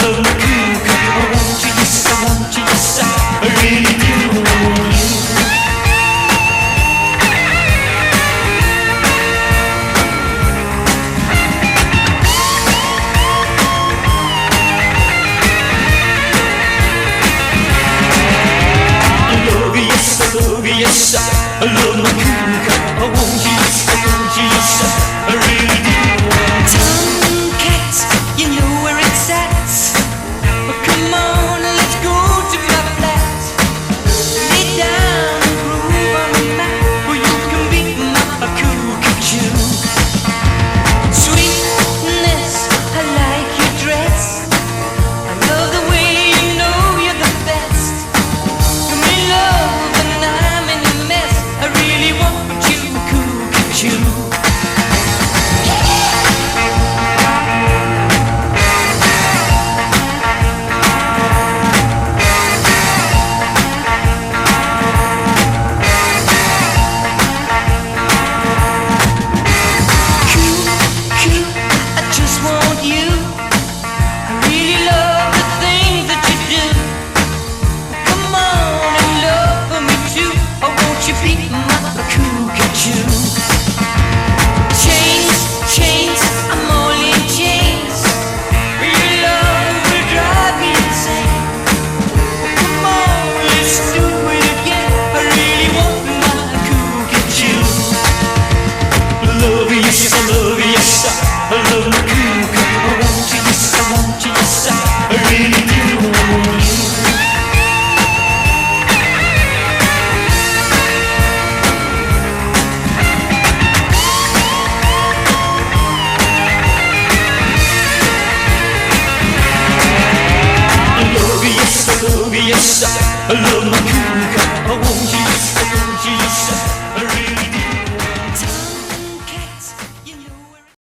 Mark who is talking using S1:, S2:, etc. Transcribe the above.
S1: love my cougar. I want you, yes, I want you, yes, I really do want you. Yes, I love my cougar. I want you, yes, I want you, yes, I really do want you.
S2: Tomcat, you know where it's at. Come on, let's go to my flat. Lay down and groove on the mat, where you can beat my cougar too. Sweetness, I like your dress. I love the way you know you're the best. Give me love and I'm in a mess. I really want you, cougar too. Chains, I'm all in chains. Your love will drive me insane. Come on, let's do it again. I really want my cougar too.
S1: Love you, yes, I love you, yes, I love my cougar. I want you, yes, I want you, yes, I really do want you. Yes, I love my cougar. I want you, yes, I want you, yes,